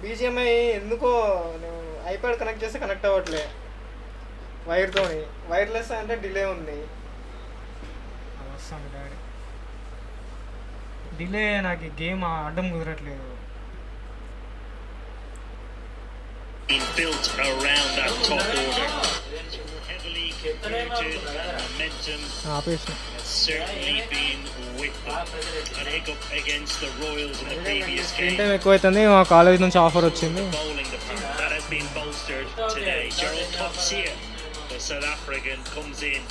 BGMI ఎందుకో iPad connect చేస్తే connect అవ్వట్లే వైర్తోని. వైర్లెస్ అంటే డిలే ఉంది. వస్తాను డాడీ. డిలే నాకు గేమ్ ఆడడం కుదరట్లేదు. Built around that top order. Heavily computed momentum has certainly been with them. A hiccup against the Royals in the previous game. అంటే ఎక్కువైతుంది. మా కాలేజ్ నుంచి ఆఫర్ వచ్చింది. Bowling department that has been bolstered today. Gerald Coetzee, the South African, comes in,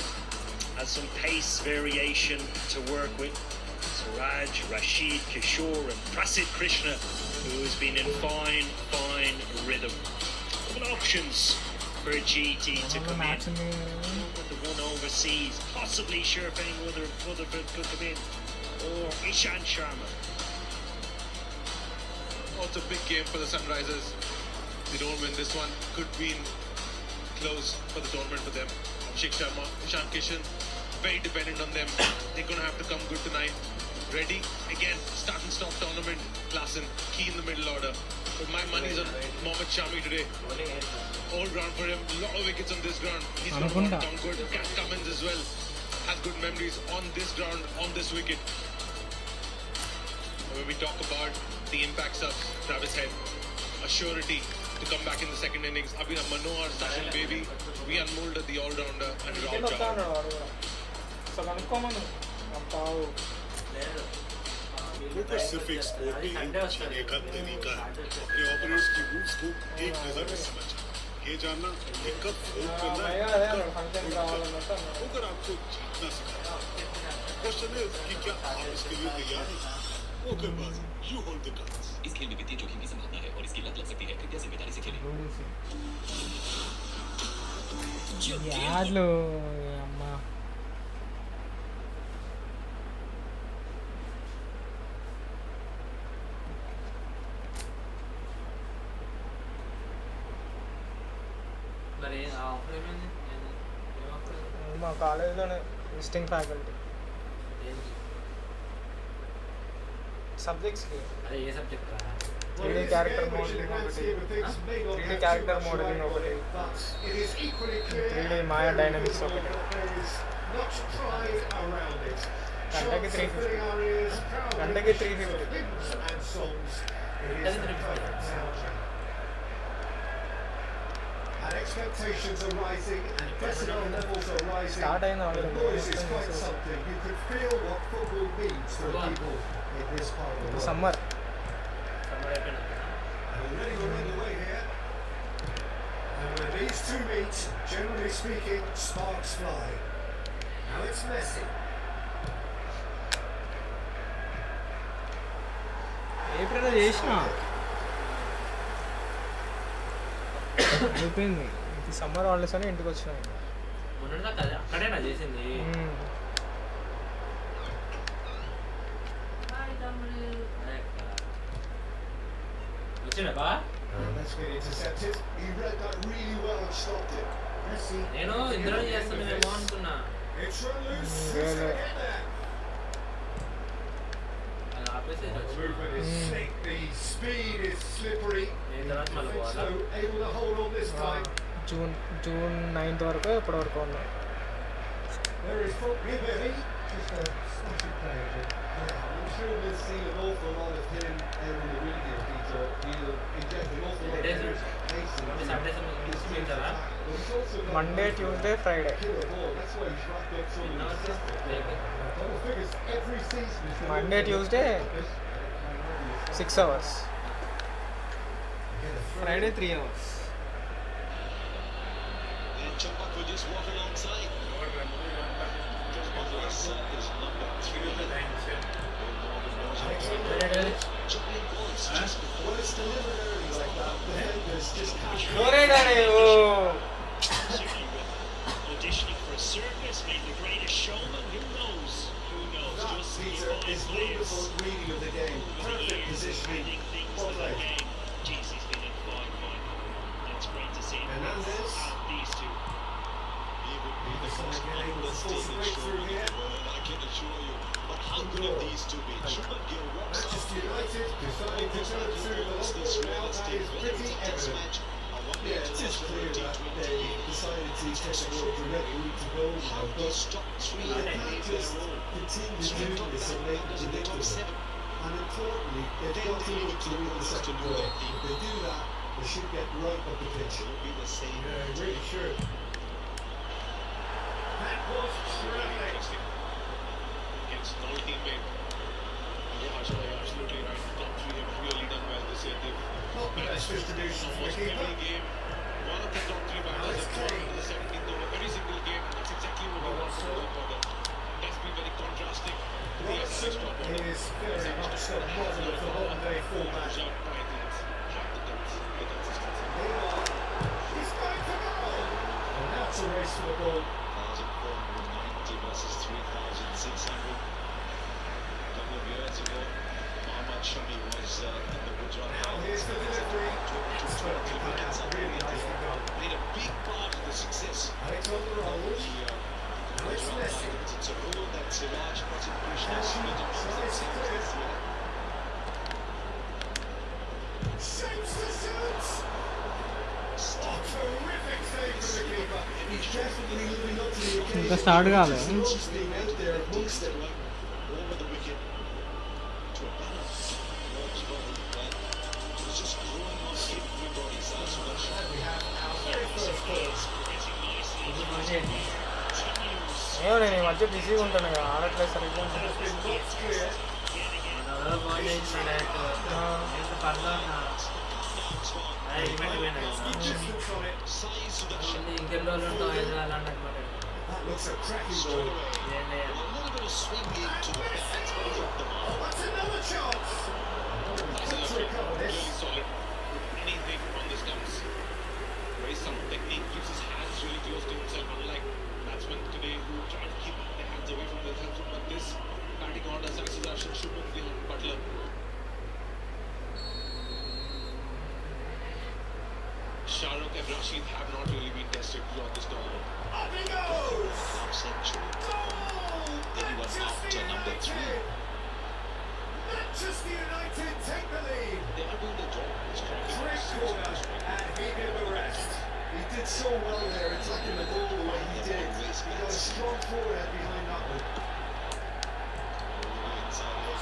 has some pace variation to work with. SRH, Rashid, Kishore and Prasid Krishna, who has been in fine rhythm. Couple options for GT to come in. The one overseas, possibly Sherping Rutherford could come in, or Ishant Sharma. Oh, it's a big game for the Sunrisers. They don't win this one. Could be close for the tournament for them. Abhishek Sharma, Ishan Kishan, very dependent on them. They're going to have to come good tonight. Ready again, start and stop tournament. Klassen, key in the middle order. But my money's on Mohammad Shami today. All ground for him. Lot of wickets on this ground. He's going to come good. Cat Cummins as well has good memories on this ground, on this wicket. When we talk about the impacts of Travis Head, a surety to come back in the second innings. Abhinav Manohar, Sachin Baby, we unmolded the all-rounder and Rahul Chahar. Cricket सिर्फ एक sport नहीं है, एक तरीका है. अपने operators की roots को एक नजर में समझना, ये जानना कि कब फोल्ड करना है, अगर आपको जीतना सिखाना. क्वेश्चन है कि क्या आप इसके लिए तैयार हैं? ओकेबाजी, यू होल्ड द कार्ड्स. इस खेल में वित्तीय जोखिम की संभावना है और इसकी लत लग सकती है. कृपया जिम्मेदारी से खेलें. यालो अम्मा మా కాలేజీలోనే విజిటింగ్ ఫ్యాకల్టీ సబ్జెక్ట్స్కి. అదే ఏ సబ్జెక్ట్? 3D క్యారెక్టర్ మోడలింగ్ ఒకటి, 3D క్యారెక్టర్ మోడలింగ్ ఒకటి, 3D మాయా డైనమిక్స్ ఒకటి. గంటకి 350. Expectations are rising and decibel levels are rising. Start అయిన Noise is quite something. You can feel what football means to the people in this part of the world. Summer Already we're underway here. And when these two meet, generally speaking, sparks fly. Now it's Messi. April చేసిన అయిపోయింది. ఇది summer holidays అని ఇంటికి వచ్చినాయి. మొన్న కదా అక్కడేనా చేసింది? వచ్చిందా? నేను ఇద్దరు చేస్తున్నానేమో అనుకున్నా. జూన్ 9th వరకు ఎప్పటి వరకు ఉన్నాయి. Monday, Tuesday, Friday. Monday, Tuesday 6 hours. Friday 3 hours. Chumpak will just walk alongside. Auditioning for a circus, maybe the greatest showman. Who knows? Just Peter is wonderful reading of the game. Perfect positioning. Well played. Jeez, he's been in fine. That's great to see. Hernandez. These two. He would be the most understated showman in the world, I can assure you. But how good have these two been? Chumpak walks off Manchester United deciding to turn to the local crowd at his team take a more direct route to goal now, but Top three they that can't made just their own. continue doing this and make it predictable. And importantly, they've got to look to win the second goal. If they do that, they should get right up the pitch. Be the same. Yeah, really should. That was terrific. Against an old teammate. Absolutely right. Top three have really done well this year. They've Not the best distribution for the almost keeper. every game. One of the top three batters have gone into the 17th over every single game. And that's exactly what we want to do for them. That's been very contrasting to the SRH top order. Is very much the model of the modern day fullback. Shot by Athens. Have the consistency. Meanwhile, he's going for goal. And now it's a race for the ball. 1,490 versus 3,600. A couple of years ago, Mohammad Shami was in the Gujarat. Now here's the delivery. It's got to be cut out. Really nicely done. Made a big part of the success And it's on the roll. Now it's Messi. It's a role that SRH wasn't pushed as Messi much as tries to clear. Shapes the shoot. Oh, terrific save from the keeper. He's definitely living up to the occasion. ఇంకా start కాలే He loves being out there amongst them. over the wicket to a banner. Works well, but it was just growing on everybody's eyes. So that's And we have our very first goal. ఏమో నేను ఈ మధ్య బిజీగా ఉంటాను కదా, ఆడట్లేదు సరిగ్గా. Has been knocked clear. Ball చేసిన direct ఎంత పర్లో Good distance on it. ఇంకెన్ని రోజులు ఉంటావు హైదరాబాద్ అన్నట్టు మాట. That looks a cracking ball. ఏంది? a little bit of swing into the bat. That's what he dropped them Oh, on. that's another chance. Quick to recover this. Really solid. Anything on this comes. Very sound technique. Keeps his hands really close to himself. Unlike batsmen today who try to keep their hands away from their hands. But this batting order, SRH should look behind Butler. Shahrukh and Rashid have not really been tested throughout this tournament. Up he goes. Half century. Goal. Anyone after number 3. Manchester United take the lead. They are doing the job. It's Great corner, and he did the rest. He did so well there, attacking the ball the way he did. He got a strong forehead behind that one.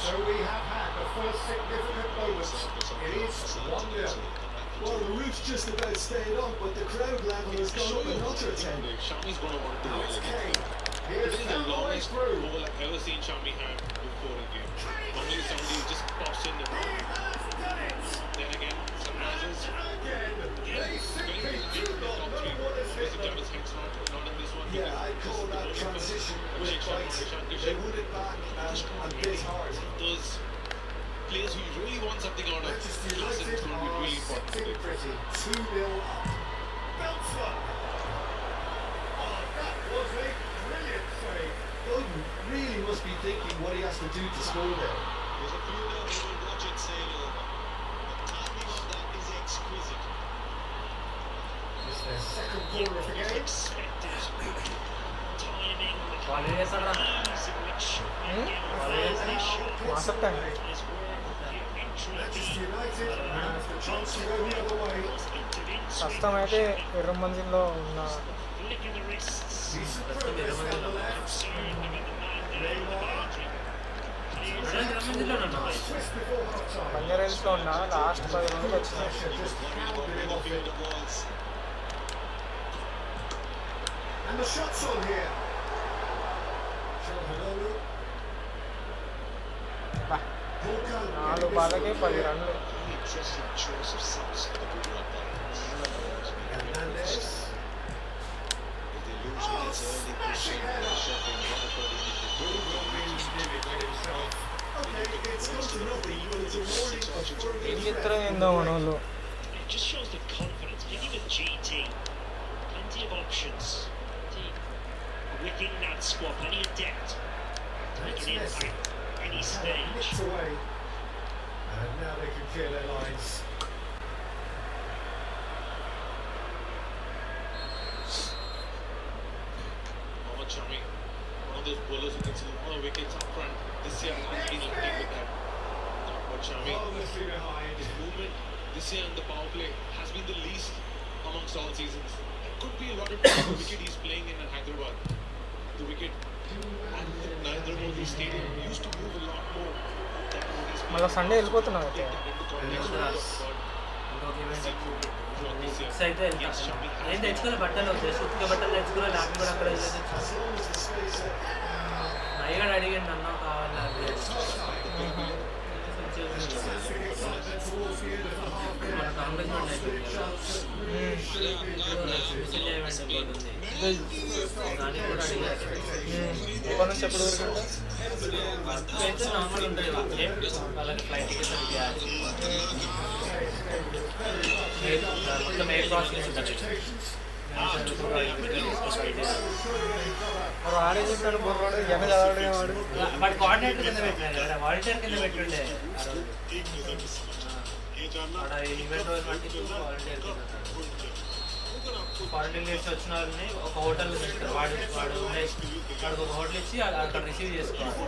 So we have had the first significant moment. It is 1-0. Well, the roof's just about stayed on, but the crowd level has gone up another 10. Shami's going to want to do Now well it's again. Kane. Here's This is the found the way longest through. goal I've ever seen Shami have before a game. Normally somebody just pops in and He has done it. then again, sunrises. Again, they simply do not know what has hit them. His head's not in this one. Yeah, I'd call that transition with bite. They won it back and bit hard. Those players who really want something out of Manchester class, United it's going to be are really important sitting today. pretty. 2-0 up. Belts one. Oh, that was a brilliant save. Bowden really must be thinking what he has to do to score there. There's a few there who will watch it sail over. The timing of that is exquisite. It's their second corner of the game. Expected. Timing. వాళ్ళు చేస్తారా? Ease in which మాసప్ time Manchester United have the chance to go the other way. ప్రస్తుతం అయితే ఎర్రమంజిల్లో ఉన్న Flick of the wrists. Decent progress on the left. Neymar. రమంజిలో ఉన్నావా? Twist before half time. బంజారాహిల్స్లో ఉన్న last 10 రోజులు వచ్చినాయి. Pressure just pounded him off it. And the shot's on here. chudalenu. బా, 4 బాళ్ళకే 10 రన్లు. Interesting choice of subs for the Gujarat Titans. Hernandez. If they lose with its early pushing, shoving, Rutherford in if they Okay, it's gone to nothing, but it's a warning of further ఏం చెప్తారో ఏందో మన వాళ్ళు. It just shows the confidence, particularly with GT. Plenty of options. Within that squad, plenty of depth. To make an impact any stage. nicked away. And now they can clear their lines. Mohammad Shami, one of those bowlers who gets a lot of wickets up front. This year has been hunting with that. But Shami, Harmlessly behind. his movement this year in the power play has been the least amongst all seasons. could be a lot of the wicket he's playing in Hyderabad. The wicket at the Narendra Modi Stadium used to move a lot more than what he's playing. మళ్ళీ Sunday వెళ్ళిపోతున్నావు అయితే. Fix అయితే వెళ్తాం. ఏం తెచ్చుకోలే బట్టలు just ఉత్తిక బట్టలు తెచ్చుకోలే. నాకు కూడా అక్కడ నయ్యగాడు అడిగాడు అన్న కావాలా మన కాంగ్రెస్ అయిపోయింది కదా దానికి కూడా అడిగారు. ఎప్పటి నుంచి ఎప్పటి వరకు ఉంటా? అయితే నార్మల్ ఉంటుంది వాళ్ళకి ఫ్లైట్ టికెట్స్ అని చేయాలి. మొత్తం ఎయిర్ ప్రాసెస్ ఉంటుంది. మరి వాడే చెప్తాడు బుర్రోడు ఎన్న చదవడే వాడు. వాడు కోఆర్డినేటర్ కింద పెట్టినారు కదా, వాలంటీర్ కింద పెట్టుండే వాడు ఈవెంట్ రోజు మట్టికి వాలంటీర్ కింద. క్వారంటైన్ చేసి వచ్చిన వాళ్ళని ఒక హోటల్ పెడతారు. వాడికి ఒక హోటల్ ఇచ్చి అక్కడ రిసీవ్ చేసుకోవాలి.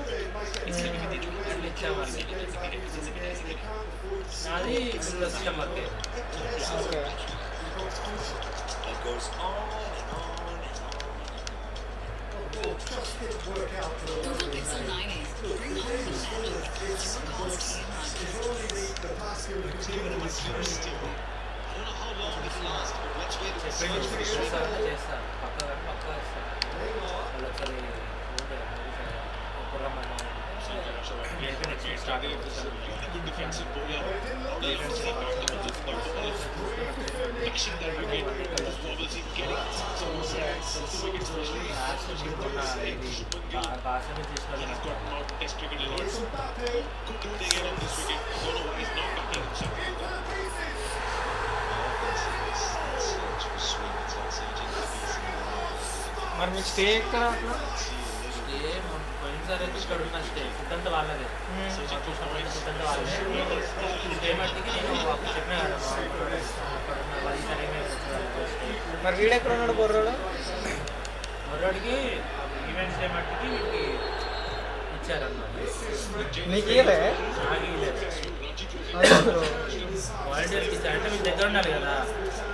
అట్లా ఇచ్చామని నాది సిస్టమ్ వర్క్. ఓకే. చేస్తారు పక్క ఇస్తారు. వాళ్ళు ఒకసారి కుర్రమ్మని స్టార్ట్ భాషను మరి మీకు స్టే ఎక్కడ అట్లా? స్టే పోయినసారి అయితే ఇక్కడ ఉన్న స్టే ఫుడ్ అంతా వాళ్ళదే. ఫుడ్ అంతా వాళ్ళదే. స్టే మట్టికి నేను చెప్పిన కదా మరి వీడు ఎక్కడ ఉన్నాడు బొర్రోడు? మొర్రోడికి ఈవెంట్ స్టే మట్టికి వీడికి ఇచ్చారన్నమాట. నీకు ఇయ్యలే? నాకు ఇవ్వలేదు. వాలంటీర్స్కి ఇచ్చారు. అంటే మీకు దగ్గర ఉండాలి కదా,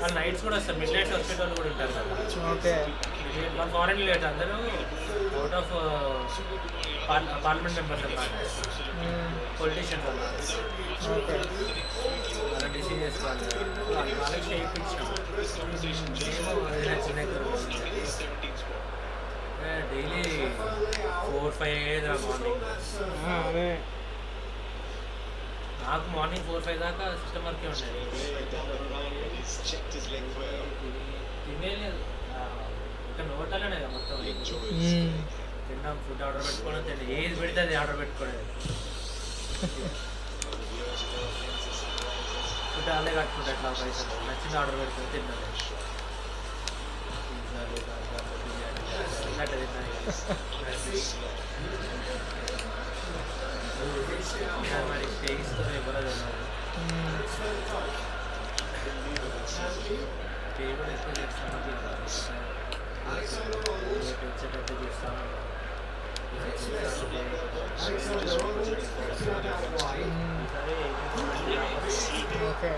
వాళ్ళు నైట్స్ కూడా వస్తారు. మిడ్ నైట్స్ వచ్చే వాళ్ళు కూడా ఉంటారు కదా. ఓకే. మన ఫారెన్ లేట్ అందరూ అవుట్ ఆఫ్ పార్లమెంట్ మెంబర్స్ అన్నమాట, పొలిటీషియన్స్ అన్నమాట. ఓకే. అలా డిసీజ్ చేసుకోవాలి. వాళ్ళకి షేప్ ఇచ్చాము. డైలీ 4-5 అయ్యేది మార్నింగ్. అదే నాకు మార్నింగ్ 4-5 దాకా సిస్టమ్ వర్కే ఉండేది. తినేలేదు ఇక్కడ హోటల్లోనే కదా మొత్తం. తిన్నాం, ఫుడ్ ఆర్డర్ పెట్టుకోవడం, తిండి ఏది పెడితే అది ఆర్డర్ పెట్టుకోలేదు. ఫుడ్ వాళ్ళే కట్టుకుంటా ఎట్లా పైసలు నచ్చింది ఆర్డర్ పెట్టుకుని తిన్నాను. తిన్నట్టు తిన్నాను. మరి స్టేస్తో ఎవరో తిన్నారు. స్టే కూడా ఎక్కువ చేస్తాను. వచ్చేటట్టు చూస్తాను. ఓకే.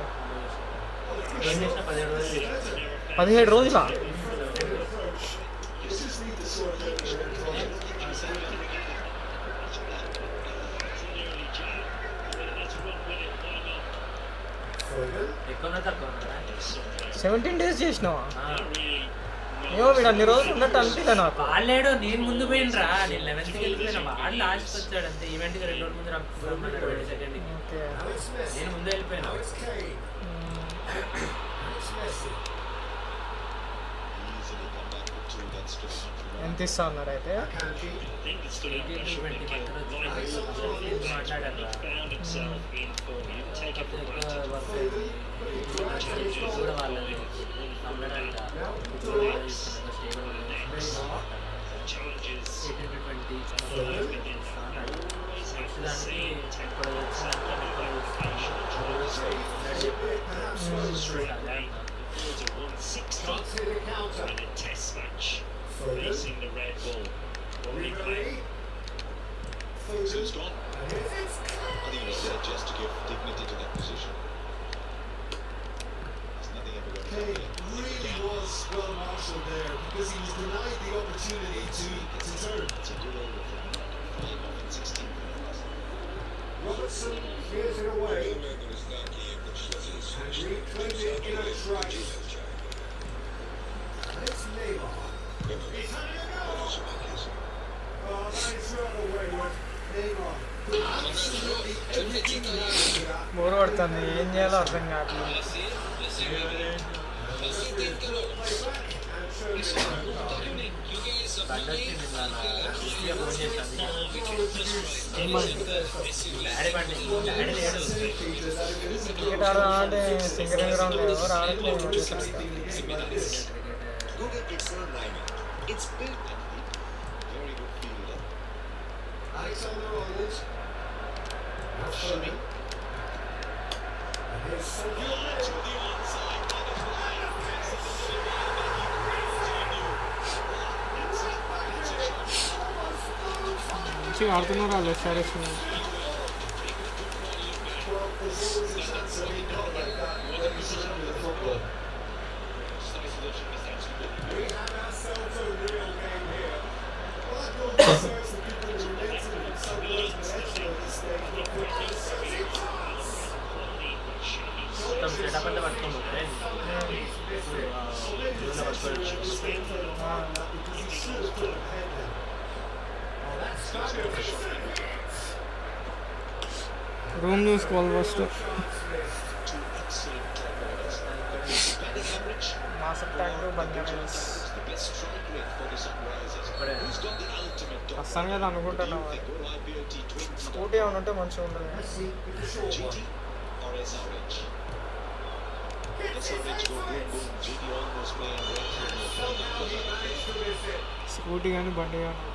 17 రోజులు 17 రోజులా? ఎక్కువ తక్కువ 17 days చేసినావా? ఏమో వీడు అన్ని రోజులు ఉన్నట్టు అనిపించలే నాకు. వాళ్ళేడో నేను ముందు పోయినరా, నేను 11th వెళ్ళిపోయినా. వాళ్ళు లాస్ట్ వచ్చాడు అంతే. ఈవెంట్కి 2 రోజుల ముందు రమ్మన్నాడు 22nd. ఓకే. నేను ముందే వెళ్ళిపోయినా. ఎంత ఇస్తా అన్నారు అయితే? మాట్లాడారు కూడా వాళ్ళది అమ్మడంట. 18-20 దానికి ఇప్పుడు facing the red ball. So it's gone. I think it was there just to give dignity to that position. There's nothing ever going to happen. It really was well because he was denied the opportunity to turn. It's a good over from 5 off and 16 for us. Robertson clears it away and reclaims it in a try. And it's Neymar. He's having a go. Oh, that is rather wayward. Neymar. Absolutely everything he has to that. Bore పడుతుంది, ఏం చేయాలో అర్థం కావట్లేదు. Cricket ఆడాలంటే సింగరింగ్ ground ఎవరు ఆడట్లేదు. It's built very good fielder. Alexander Arnold. That's Shami. And here's Sergio To the onside. మంచిగా ఆడుతున్నారు వాళ్ళు SRH. Well, there's always a chance that he can't get that when he's surrounded with football. We have ourselves a real game here. Well, that goal deserves the people who relate to it. So goes the extra at this stage. But football says it does. మొత్తం setup అంతా పట్టుకొని పోతే Because he should have put a head down. Oh, that's fabulous. Room చూసుకోవాలి first. Two excellent top orders. Batting average. Masab Tank Banjaras The best strike rate for the Sunrisers. Who's got the ultimate top? వస్తాను కదా అనుకుంటున్నాం. They go to IPL T20. Scooty ఏమైనా ఉంటే మంచిగా ఉంటుంది. Messi with the short one. GT or SRH? SRH go boom boom. GT almost playing right Somehow he managed to miss it. Scooty కానీ బండి కానీ ఉంటే.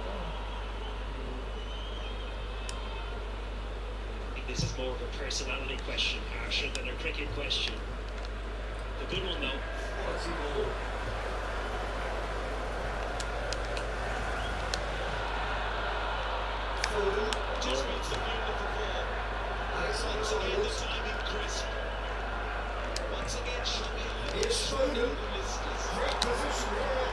This is more of a personality question, harsher than a cricket question. The good one though. Quality ball. Foden. Just meets the field of the ball. Alexander Once again, the Arnold. timing crisp. Once again, Shami. Here's Foden. Great position here.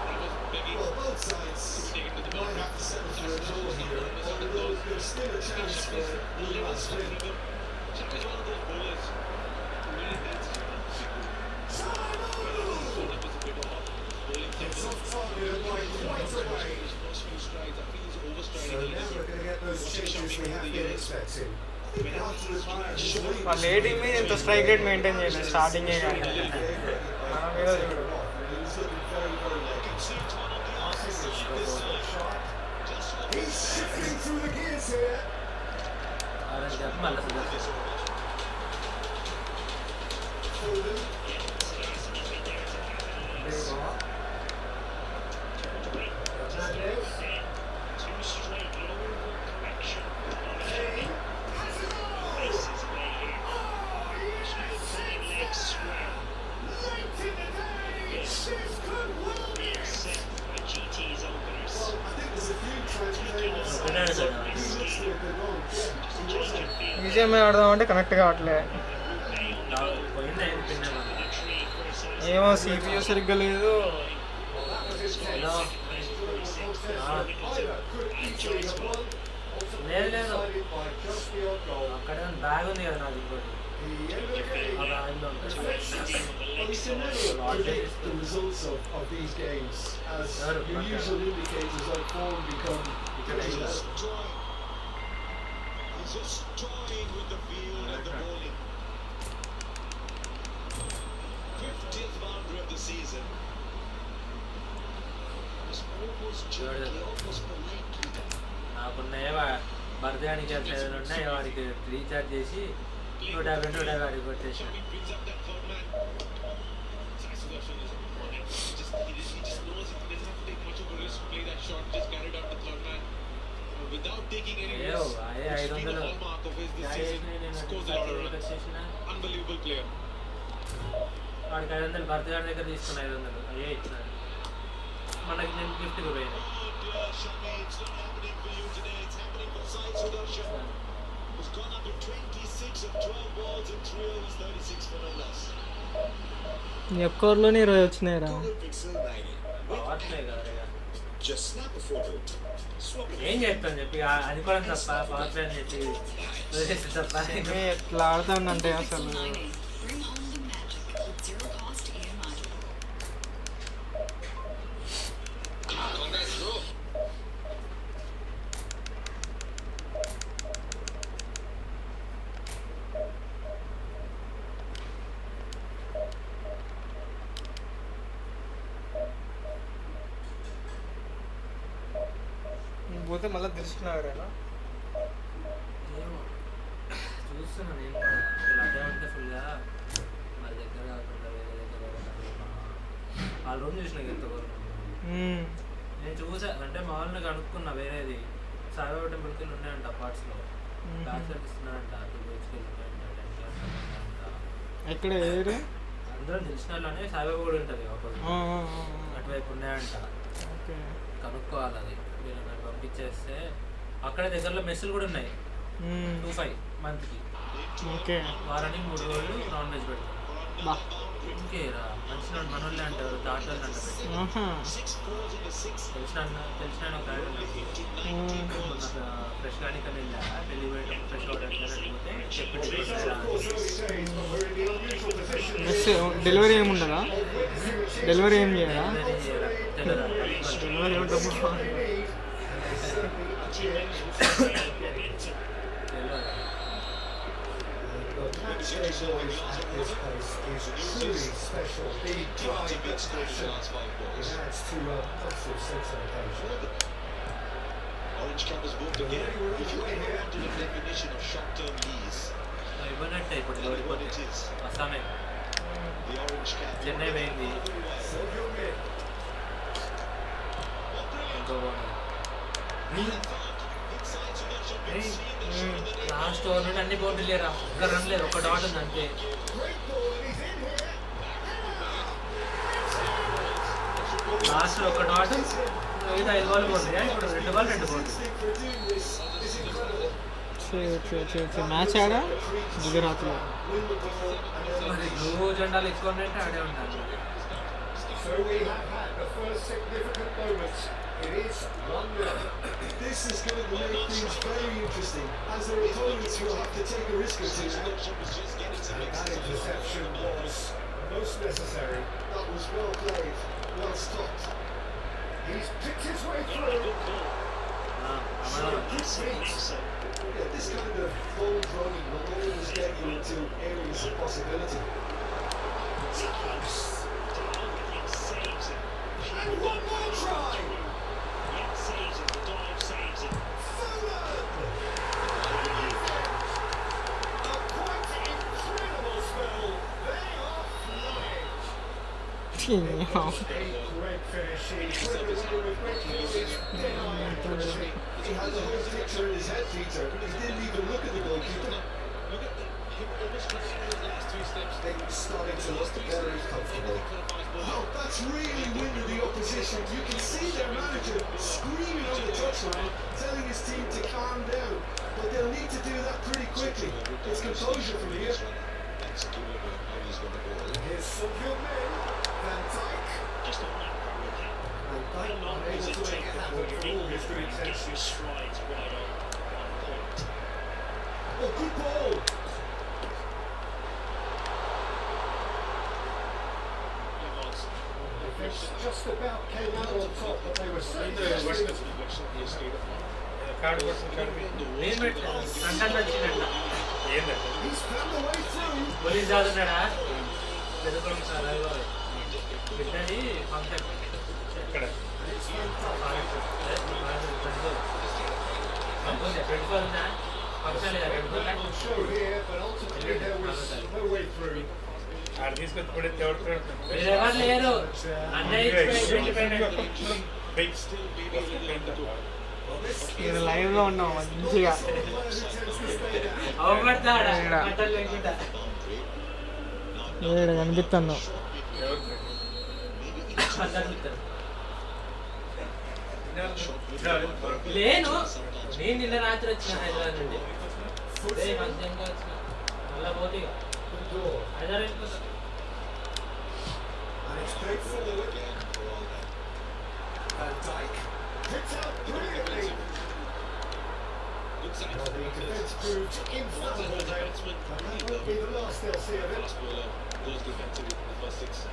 He was begging Well, both sides to take it to the might boundary. have to settle for a draw here, although there's still a chance for Liverpool to win. Shami's one of those bowlers who really needs to be good. Chudalenu. That was a bit off. Bowling It's tempo. off target and right quite away. His first few strides, I think he's So overstriding a now little we're bit. going to get those changes we have been expecting. I think we have to admire his lead. వాళ్ళు ఏ team మీద ఇంత strike rate maintain చేయలేదు స్టార్టింగే కానీ. మన మీద చూడు. He was looking very, very lucky. He's shifting through the gears here. Orange cap మళ్ళీ Foden. Neymar. Hernandez. Two straight lower correction. Kane. Has it all. This is way here. Oh, yes. Leg square. Late in the day. This could well be it. Set by GT's openers. Well, I think there's a few times he Fernandez looks to have been wrong. Yeah, he wasn't. ఈజీఎం ఆడదామంటే connect కావట్లే. పోయింది పిన్న ఏమో CPU సరిగ్గా లేదు. Well, that was his case. No. Either could easily have won. లేదు లేదు Decided by just the odd goal. అక్కడ బ్యాగ్ ఉంది కదా నాది ఇంకోటి The end of the game. ఆ బ్యాగ్లో ఉంటుంది Well, you can never predict the results of these games, as your usual indicators like form become pretty low. He's just toying with the field and the bowling. 50th boundary of the season. Was almost gently, almost politely done. నాకున్నాయే birthday అని చెప్పేది ఉన్నాయి వాడికి recharge చేసి 150 వాడికి కొట్టేసాను. Shami brings up that third man. Sai Sudarshan is on it. He just knows he doesn't have to take much of a risk to play that shot. Just carry it out the third man. Without taking any Ayo, risk. aye, It's been a 500. hallmark of his this season. Scores a lot of runs. వచ్చేసిన Unbelievable player. వాడికి 500 birthday గారి దగ్గర తీసుకున్న 500 అయ్యే ఇచ్చినాడు. మనకి నేను గిఫ్ట్కి పోయినా. Oh dear, Shami, it's not happening for you today. It's happening for Sai Sudarshan, who's gone up to 26 of 12 balls in 3 overs, 36 for no loss. ఎఫ్కోర్లోనే 20 వచ్చినాయిరా. Google Pixel 9. Power play కదా ఇక. Just snap a photo, swap it. ఏం చేస్తాను చెప్పి అది కూడా తప్ప power play అని చెప్పి వదిలేస్తే తప్ప. ఎట్లా ఆడుతానంటే అసలు Bring home the magic with zero cost EMI. Congrats, bro. పోతే మళ్ళీ తెలుసుకున్నారేనా ఏమో చూస్తున్నాను నేను కూడా అసలు అదే ఉంటే ఫుల్గా మన దగ్గర కాకుండా వేరే దగ్గర వాళ్ళ రూమ్ చూసిన ఎంత కోరుకున్నాను నేను చూసా అంటే మామూలుగా కనుక్కున్నా వేరేది సాయిబాబా టెంపుల్కి వెళ్ళి ఉన్నాయంట పార్ట్స్లో బ్యాక్ సైడ్ ఇస్తున్నారంట 2 BHK ఉన్నాయంట 10 ఉన్నాయంట. ఎక్కడ ఏరియా అందరూ తెలిసిన వాళ్ళనే సాయిబాబా కూడా ఉంటుంది ఆపోజిట్ అటువైపు ఉన్నాయంట. ఓకే కనుక్కోవాలి అది వీళ్ళని పంపించేస్తే అక్కడ దగ్గరలో మెస్సులు కూడా ఉన్నాయి 25 మంత్కి. ఓకే వారానికి 3 రోజులు నాన్ వెజ్ పెడతారు. బా ఇంకేరా మంచి మనోళ్ళే అంటారు దాంట్లో అంట తెలిసిన ఒక ఆయన ఫ్రెష్ కానీ కానీ వెళ్ళా పెళ్ళి పోయడం ఫ్రెష్ అవడానికి పోతే చెప్పి డెలివరీ ఏముండదా డెలివరీ ఏం చేయరా డెలివరీ ఉంటుంది Match day boys at this place is truly special. The drive, the passion, it adds to a positive sense of occasion. Orange campus moved again. If you ever wanted a definition of short-term lease, ఇవ్వనట్టే ఇప్పుడు what it is, వస్తామే the orange cap. Chennai పోయింది Sergio Min. ఇంకో last over నుండి అన్ని board లేరా ఒక్క run లేదు ఒక dot ఉంది అంతే. లాస్ట్ ఒక డాట్ 5 బాల్ పోతుంది ఇప్పుడు 2 బాల్ 2 బోర్డు. మ్యాచ్ ఆడా గుజరాత్లో మరి నువ్వు జెండాలు ఎక్కువ ఉన్నట్టు ఆడే ఉంటాను. So we have had the first significant moments. It is 1-0. This is going to make things very interesting, as their opponents will have to take a risk or two. And that interception was most necessary. That was well played, well stopped. He's picked his way through. This kind of bold running will always get you into areas of possibility. And one more try! Saves it, the dive saves it. A quite incredible spell. They are flying. Great finish. He's with great feelings. Dead on accuracy. He had the whole picture in his head, Peter. He didn't even look at the goalkeeper. Look at him almost continuing the last 3 steps. Things starting to look very comfortable. Oh, that's really winded the opposition. You can see their manager screaming on the touchline, telling his team to calm down. But they'll need to do that pretty quickly. It's composure from here. That's a clue about how he's going to go. Here's Sergio Min. Van Dijk. Just on that Van Dijk how long unable does it to take make it before happen you're for all his good in get your intentions. strides right on point? Oh, good ball. Just about came out on top, but they were so card కోసం నేను పెట్టా అంటాను వచ్చిందంట He's found the way through. Police చదువుతున్నాడా పెద్దకొడుకు sir అది పెట్టది function ఎక్కడ ఫంక్షన్ లేదా Will show here, but ultimately there was no way through. ఆడ తీసుకొచ్చి కూడా ఎవరు ఎవరు లేరు అన్నయ్య నేను లైవ్ లో ఉన్నాం మంచిగా అవపడతాడా బట్టలు లేకుండా ఇక్కడ కనిపిస్తున్నాం లేను నేను నిన్న రాత్రి వచ్చిన హైదరాబాద్ నుండి మధ్యాహ్నం వచ్చిన మళ్ళా పోతే హైదరాబాద్ వెళ్ళిపోతా And it's straight forward. Van Dijk picked out brilliantly. Good side. Well, the defence proved infallible then, but that won't be the last they'll see of it. Fast bowler goes defensively in the first 6.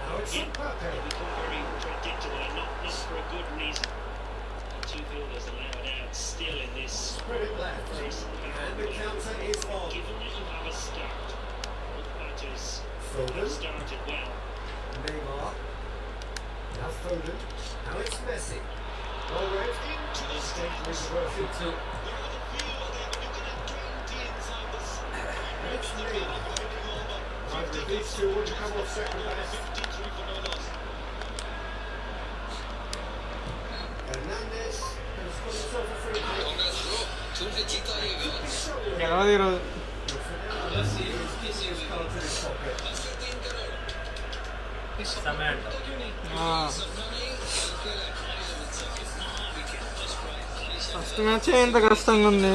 Now it's Mbappe. They become very predictable and not for a good reason. The two fielders allowed out still in this Spread it left, and the counter is on. given that you have a start. Both batters Foden. have started well. Neymar. Now Foden. Now it's Messi. Well read into the stage reverted. So, And it's Neymar. Either of these two would come off second best. Hernandez has got himself a free kick. గెలవదు ఈరోజు. His card to his pocket. Samantha. First match ఇంత కష్టంగా ఉంది.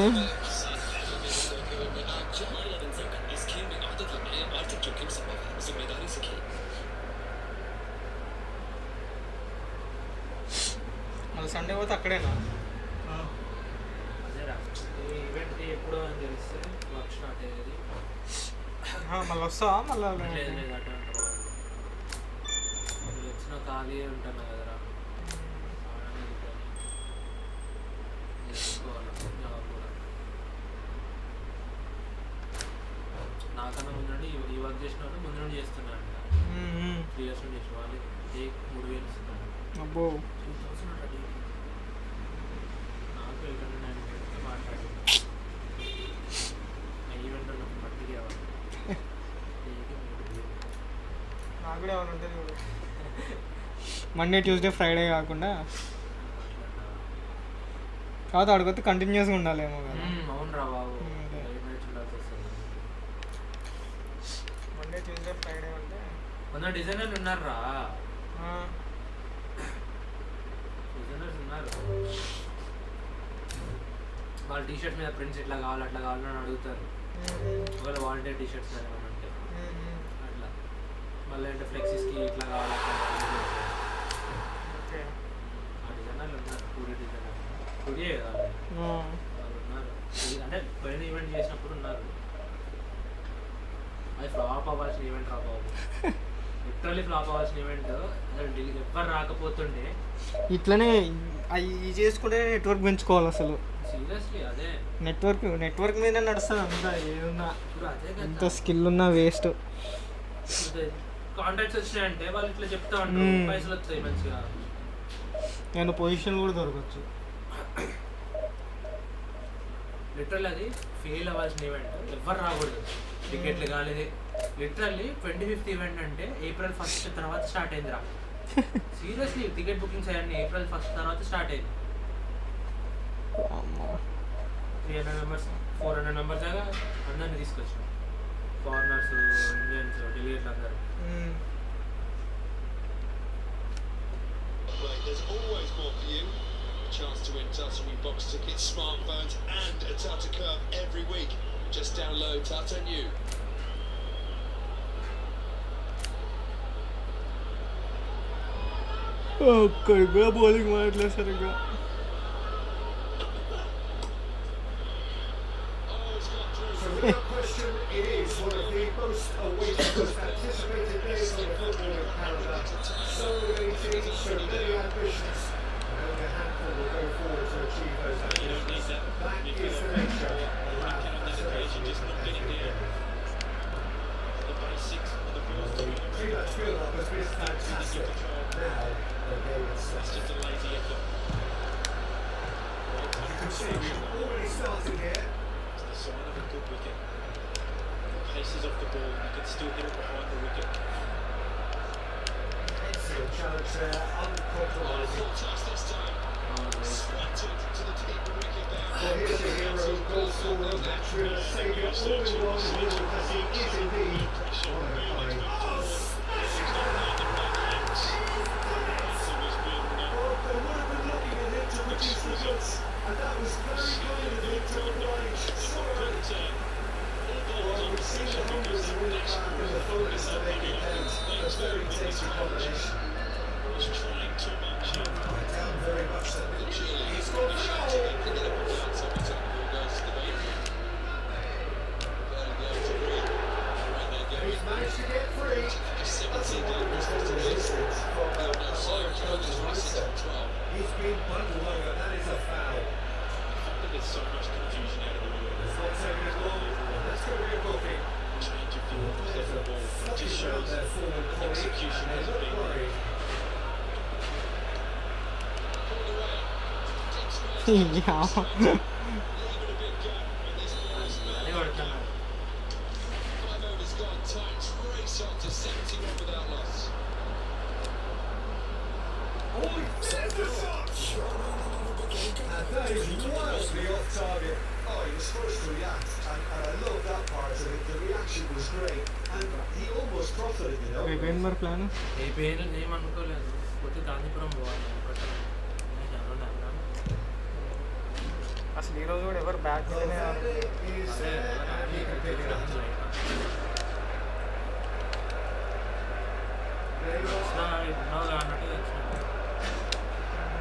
మళ్ళీ Sunday పోతే అక్కడేనా? అదేరా ఈ event ఎప్పుడో అని తెలిస్తే వర్క్ స్టార్ట్ అయ్యేది. మళ్ళీ వస్తావా? మళ్ళీ లేదు లేదు అటు అంటారు వాళ్ళు. ఇప్పుడు వచ్చిన ఖాళీ ఉంటాను కదరా, ఆడనే ఉంటాను. చేసుకోవాలి జాబ్ కూడా. నాకన్నా ముందు నుండి ఈ వర్క్ చేసిన వాళ్ళు ముందు నుండి చేస్తున్నాను. 3 years నుండి చేసిన వాళ్ళు 3,000 ఇస్తున్నాను. అబ్బో 2,000 రెడీ. నాకు 890 మాట్లాడి ఈవెంట్ ఉన్నప్పుడు మట్టికి అవ్వాలి. నాకు కూడా ఏమైనా ఉంటుంది చూడు. మండే ట్యూస్డే ఫ్రైడే కాకుండా కాదు అడిగితే కంటిన్యూస్గా ఉండాలేమో కదా. అవునరా బాబు, అదే. చూడాల్సి వస్తుంది. మండే ట్యూస్డే ఫ్రైడే అంటే కొంత డిజైనర్లు ఉన్నారా, డిజైనర్స్ ఉన్నారు. వాళ్ళు టీషర్ట్స్ మీద ప్రింట్స్ ఇట్లా కావాలి అట్లా కావాలని అడుగుతారు. ఒకవేళ వాలంటీర్ టీషర్ట్స్ మీద ఏమైనా ఉంటే అట్లా. మళ్ళీ అంటే ఫ్లెక్సీస్కి ఇట్లా కావాలి అట్లా కావాలి. ఓకే. ఆ డిజైనర్లు ఉన్నారు. పూరి డిజైనర్ పూరియే కదా వాళ్ళు ఉన్నారు. అంటే పైన ఈవెంట్ చేసినప్పుడు ఉన్నారు. అది ఫ్లాప్ అవ్వాల్సిన ఈవెంట్ రా బాబు, లిటరల్లీ ఫ్లాప్ అవ్వాల్సిన ఈవెంట్. అసలు ఎవ్వరు రాకపోతుండే. ఇట్లనే అవి చేసుకుంటే నెట్వర్క్ పెంచుకోవాలి అసలు. సీరియస్లీ అదే నెట్వర్క్ మీద నడుస్తుంది అంతా. ఏదున్నా ఇప్పుడు అదే ఎంత కదా. స్కిల్ ఉన్నా వేస్ట్. కాంటాక్ట్స్ వచ్చినాయంటే వాళ్ళు ఇట్లా చెప్తా ఉంటారు, పైసలు వస్తాయి మంచిగా. నేను పొజిషన్ కూడా దొరకచ్చు. లిటరల్లీ అది ఫెయిల్ అవ్వాల్సిన ఈవెంట్. ఎవ్వరు రాకూడదు. టికెట్లు కాలేదు. లిటరల్లీ 25th ఈవెంట్ అంటే April 1st తర్వాత స్టార్ట్ అయిందిరా. సీరియస్లీ టికెట్ బుకింగ్స్ అయ్యాన్ని April 1st తర్వాత స్టార్ట్ అయింది. 300 members 400 members దాకా అందరినీ తీసుకొచ్చాం. ఫారినర్స్, ఇండియన్స్, డెలిగేట్లు అందరు. There's always more for you. A chance to win Tatami box tickets, smartphones, and a Tata Curve every week. Just download thattukolenuu. ఒక్కడి కూడా bowling మారట్లేదు సరిగ్గా. So without question, it is one of the most awaited, most anticipated days on the football calendar. So many teams, so many ambitions, and only a handful will go forward to achieve those ambitions. That is the nature of that fascinating game. The basics of the rules to be See, that build-up has been fantastic. Now, the game itself. That's just a lazy effort. As you can see, we've already started here. It's the sign of a good wicket. The paces of the ball, you can still hit it behind the wicket. Excellent challenge there, uncompromising. This time. Splattered to the deep wicket there. Well, here's a hero, goal scorer, match winner, saviour, all in one. Will Messi is indeed on a high. They would have been looking at him to produce results, and that was very kind of him to oblige. Well, we've seen the numbers really back and the focus that they can have. A very tasty combination. He's trying too much. managed to get free. That's a wonderful resistance from George's mindset. He's been bundled over. That is a foul. There's so much confusion out of the room. It's not taking it long. That's going to be a booking. Change of view, flip the ball. It just shows their forward colleague, execution and has they're been not worried. Yeah. అది కొడుతున్నా 5 overs gone, time to race on to 71 without loss. Oh, there's the shot! And that is wildly off target. Oh, he was supposed to react, and I love that part of it. The reaction was great, and he almost proffered it, you know. రేపు ఏంటి మరి plan? ఏ పేరు ఏమనుకోలేదు పోతే గాంధీపురం పోవాలి అనుకుంటాను అసలు ఈరోజు కూడా ఎవరు back Valverde is there, and he can pick it up. ఉన్నావుగా అన్నట్టుగా వచ్చినాడు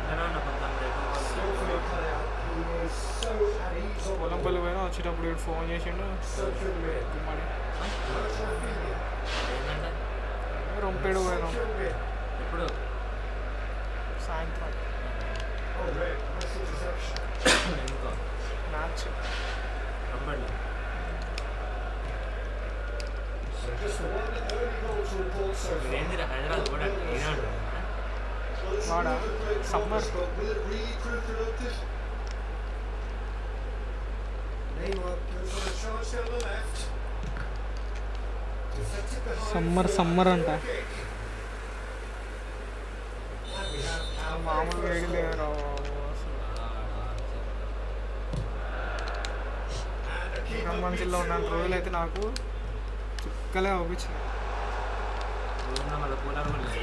నేను ఉన్నా కొంత రేపు Skillfully cut out. He is so at ease on the Polampalli ball. పోయినా వచ్చేటప్పుడు వీడు ఫోన్ చేసిండు So familiar. గుమ్మడి ఏంటంటే రొంపేడు పోయినాం So familiar. ఎప్పుడు సాయంత్రం Oh, great. Nice interception. ఎందుకో match రొంపండి So just the one early goal to report so far. ఏంది హైదరాబాద్ కూడా ఈనాడు Well, it's Vada, a really great summer. performance, but will it really prove productive? Neymar goes on a charge down the left. Deflected behind. Summer, for summer a anta. kick. And we have our మామూలు వేడి లేదు and a keeper మంచిలో ఉన్న beats it away. రోజులైతే నాకు చుక్కలే అవుపించింది రోజున మళ్ళీ cooler కూడా లేదు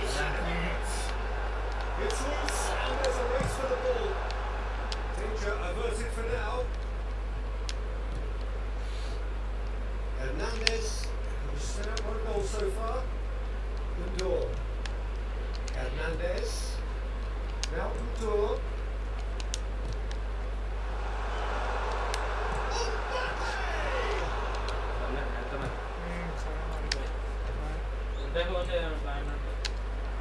It's loose, and there's a race for the ball. Danger averted for now. Hernandez, who's set up one goal so far. Undur. Hernandez. Now Undur. ఎంత phone చేయాలి ప్లాన్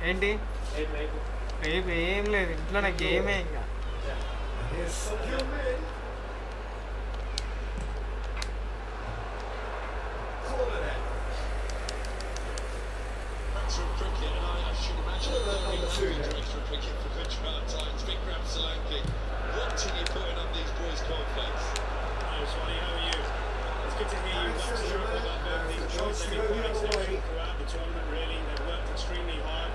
ఏంటి రేపు రేపు రేపు ఏం లేదు ఇంట్లో నాకు గేమే ఇంకా Here's Sokyo Min. Corner then. Through cricket, and I should imagine a very happy director of cricket for Gujarat Times. Big Ram Solanki. What are you putting on these boys' cornflakes? Hi, Swanee, how are you? It's good to hear you wax lyrical about both these boys. They've been quite exceptional throughout the tournament, really. They've worked extremely hard.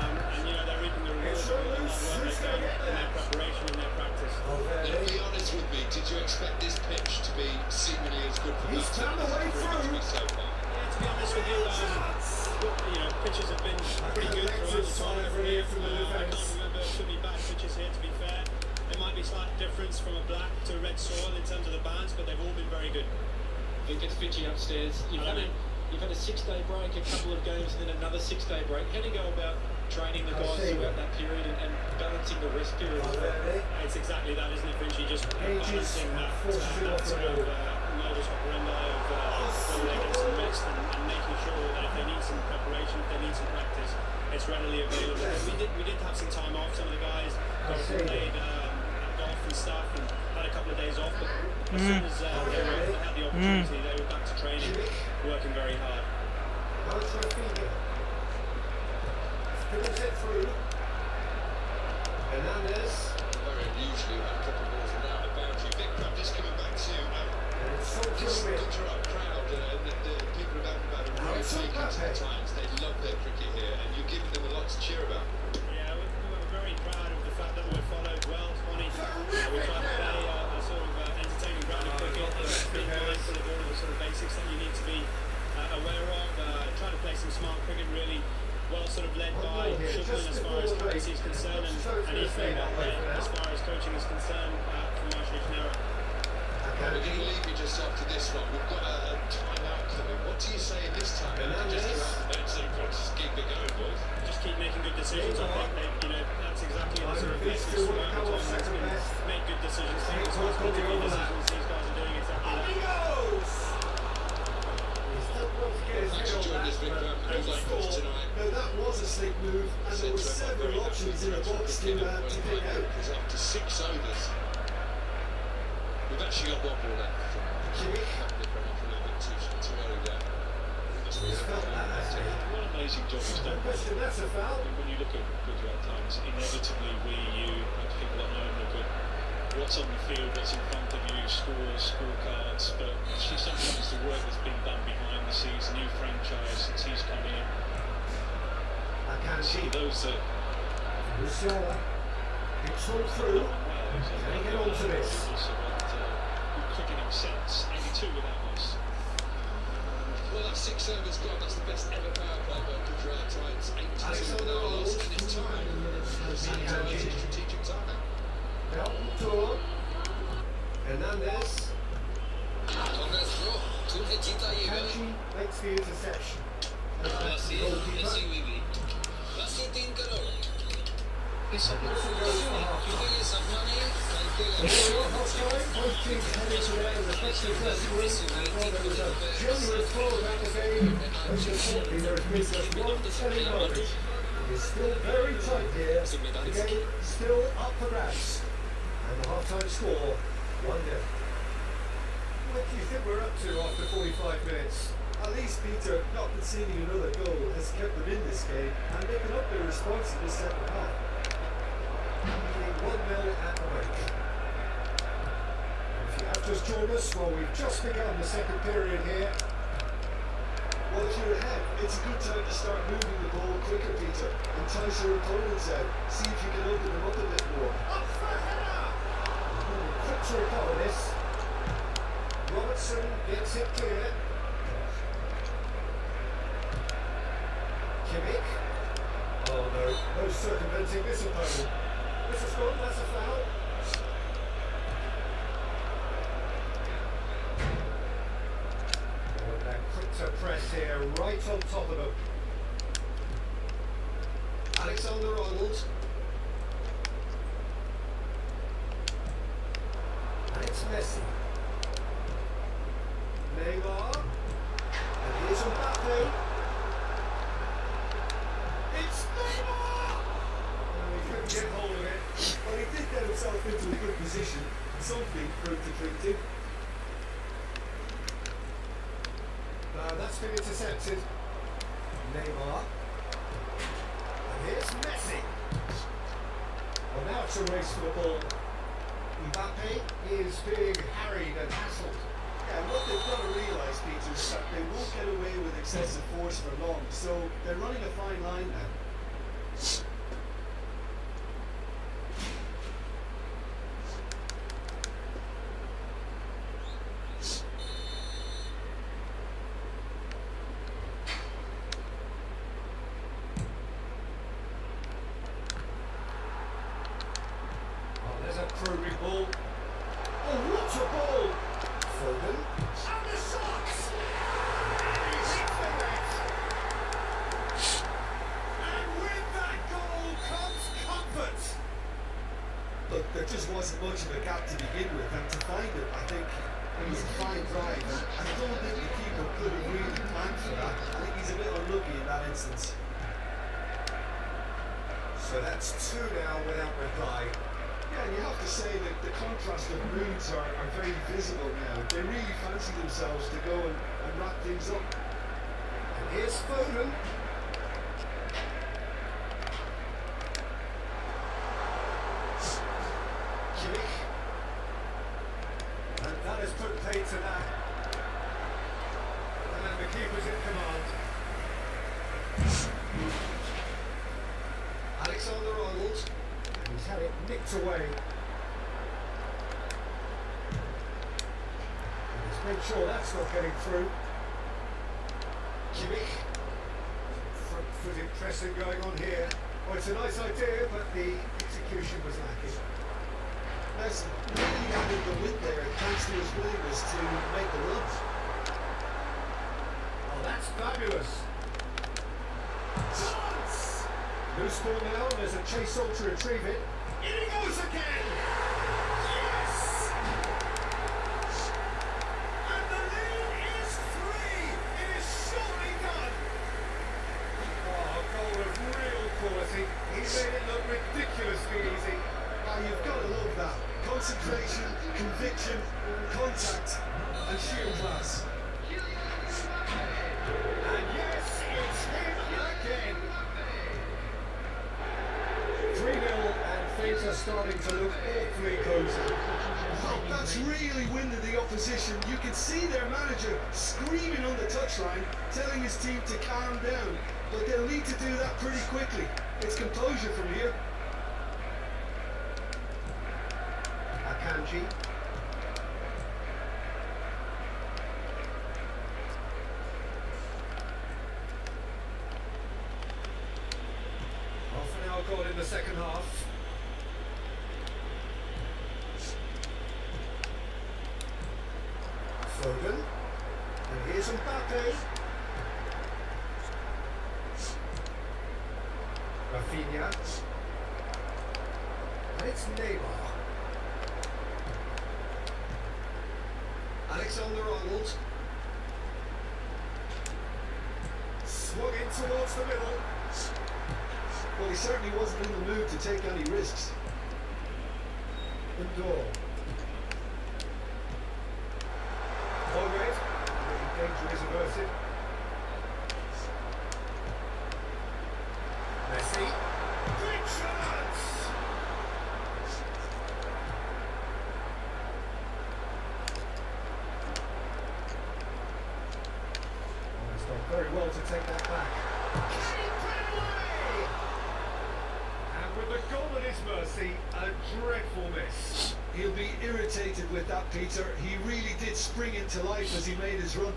And, you know, they're reaping the rewards of all the hard work they've done in their preparation and their practice. Now, be honest with me, did you expect this pitch to be seemingly as good for He's batting found a as way it's proven to be so far? Yeah, to be honest with you, you know, pitches have been pretty good throughout the tournament for here. I can't remember too many bad pitches here, to be fair. There might be slight difference from a black to a red soil in terms of the bounce, but they've all been very good. I think it's Fiji upstairs. You've had a 6-day break, a couple of games, and then another 6-day break. How do you go about training the guys throughout that period and balancing the rest period as well? It's exactly that, isn't it, Finchy? Just balancing that sort of modus operandi of whether they get some rest and making sure that if they need some preparation, if they need some practice, it's readily available. We did have some time off. Some of the guys got up and played golf and stuff and had a couple of days off. But as soon as they had the opportunity, they were back to training, working very hard. Spins it through. Hernandez. Very unusually, we've had a couple of balls around the boundary. Big Crab just coming back to you. And it's so This good. Gujarat crowd, the people of Ahmedabad are really taking to the times. They love their cricket here, and you're giving them a lot to cheer about. Yeah, we're very proud of the fact that we're followed well. Funny, we try to play a sort of entertaining brand of cricket, being mindful of all of the sort of basics that you need to be aware of. Try to play some smart cricket, really well sort of led by Shukman as far as captaincy is concerned, and eFootball as far as coaching is concerned from Marshall Nera. We're going to leave you just after this one. We've got a timeout coming. What do you say in this time? Just go out the bench and just keep it going, boys. Just keep making good decisions. I think that, you know, that's exactly the sort of message throughout the tournament. Make good decisions, take responsibility for decisions. These guys are doing exactly that. He goes! He's still got to get his head score. No, that was a slick move, and there were several options in the box to pick out. It's up to 6 overs. We've actually got one ball left. Kimmich. Too early there. He's felt that, hasn't he? What an amazing job he's No done. question, that's a foul. When you look at Goodyear at times, inevitably perhaps people at home look at what's on the field, what's in front of you, scores, scorecards, but actually sometimes the work that's been done behind the scenes, new franchise since he's come in. See those that Musiala. It's all through. can he get on to this? Also got good cricketing sense, 82 without loss. Well, that's 6 overs gone. That's the best ever power play by Gujarat Titans. 82 without loss, and it's time. Sanitize strategic timing. Helton Tour. Hernandez. Kanji makes the interception. Goalkeeper. Both teams heading to their respective dressing rooms, and while there was a generous flow around the game, most importantly there has been just one telling moment. It is still very tight here, the game still up for grabs, and the half-time score 1-0. What do you think we're up to after 45 minutes? At least Peter, not conceding another goal, has kept them in this game and making up their response in the second half. Leading 1-0 at the break. If you have just joined us, well, we've just begun the second period here. Well, if you're ahead, it's a good time to start moving the ball quicker, Peter. Entice your opponents out. See if you can open them up a bit more. Up for a header! Quick to recover this. Robertson gets it clear. Kimmich. Oh no, no circumventing this opponent. This is good, that's a foul. Oh, that quick to press here, right on top of him. Alexander-Arnold. And it's Messi. Neymar. And here's Mbappe. It's Neymar! And he couldn't get hold of it. Well, he did get himself into a good position. Something for him to cling to. Now that's been intercepted. Neymar. And here's Messi. Well, now it's a race for the ball. Mbappe is being harried and hassled. Yeah, what they've got to realise, Peter, is that they won't get away with excessive force for long. So they're running a fine line now. Oh, there's a probing ball. Oh, what a ball! Foden. And the shot! He's hit the net. And with that goal comes comfort. Look, there just wasn't much of a gap to begin with, and to find it, I think it was a fine drive. And I don't think the keeper could have really planned for that. I think he's a bit unlucky in that instance. So that's two now without reply. Yeah, and you have to say that the contrast of moods are very visible now. They really fancy themselves to go and wrap things up. And here's Foden. Kimmich. And that has put paid to that. And the keeper's in command. Alexander-Arnold. And he's had it nicked away. And he's made sure that's not getting through. Kimmich. Front-footed pressing going on here. Well, it's a nice idea, but the execution was lacking. Nice, really added the width there, thanks to his willingness to make the run. Oh, that's fabulous. Chance! Loose ball now, there's a chase on to retrieve it. In he goes again! Yes! And the lead is 3! It is surely done! starting to look awfully cozy. That's really winded the opposition. You can see their manager screaming on the touchline, telling his team to calm down. But they'll need to do that pretty quickly. It's composure from here. Akanji. Half an hour gone in the second half. Foden. And here's Mbappe. Rafinha. And it's Neymar. Alexander-Arnold. Swung in towards the middle. Well, he certainly wasn't in the mood to take any risks. Indoor. Alred. The danger is averted. Messi. Big chance! Oh, he's done very well to take that back. And with the goal at his mercy, a dreadful miss. He'll be irritated with that, Peter. He really did spring into life as he made his run.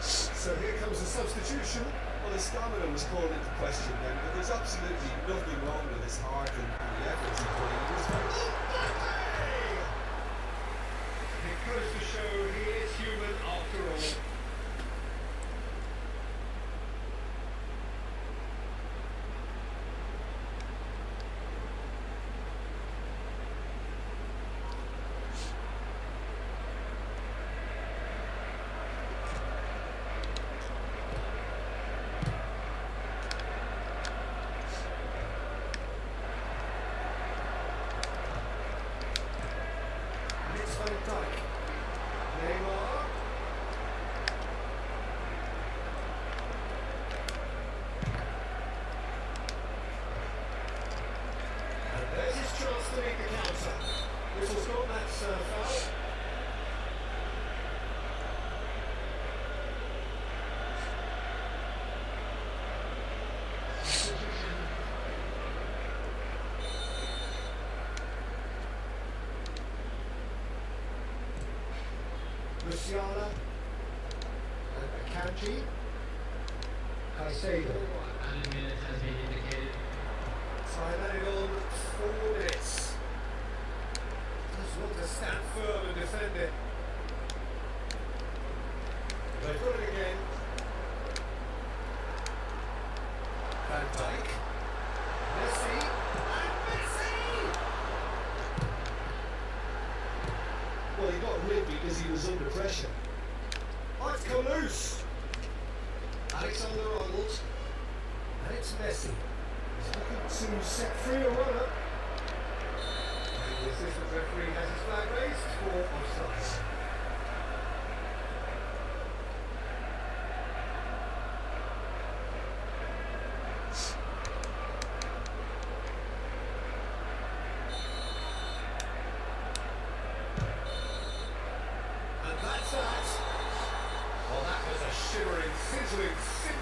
So here comes a substitution. Well, his stamina was called into question then, but there's absolutely nothing wrong with his heart and the effort he put in. He was very... It goes to show he is human after all. It's Van Dijk. Neymar. And there's his chance to make the counter. Whistle's gone, that's foul. Musiala and Akanji. Caicedo. Time added on 4 minutes. Just want to stand firm and defend it. They've got it again. Van Dijk. Messi. And Messi! Well, he got rid because he was under pressure. Let's go loose. Alexander-Arnold. And it's Messi. He's looking to set free a runner. And the assistant referee has his flag raised for offside. And that's that. Well, that was a shimmering, sizzling,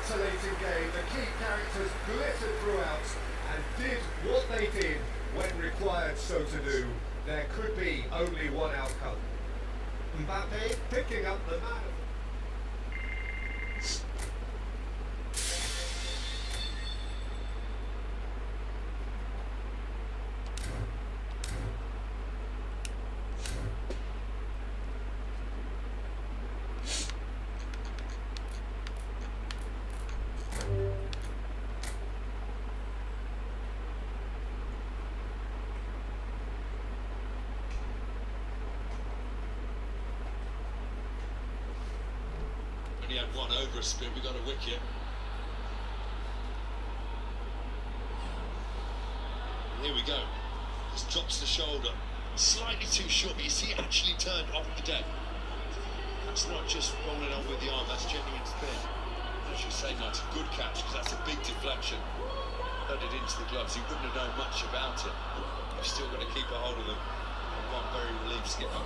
scintillating game. The key characters glittered throughout and did what they did when required so to do. There could be only one outcome. Mbappe picking up the man. Only had one over a spin, we got a wicket. And here we go. Just drops the shoulder. Slightly too short, but you see it actually turned off the deck. That's not just rolling on with the arm, that's genuine spin. As you say, Mike, it's a good catch because that's a big deflection. Headed into the gloves, he wouldn't have known much about it. You've still got to keep a hold of them. And one very relieved skipper.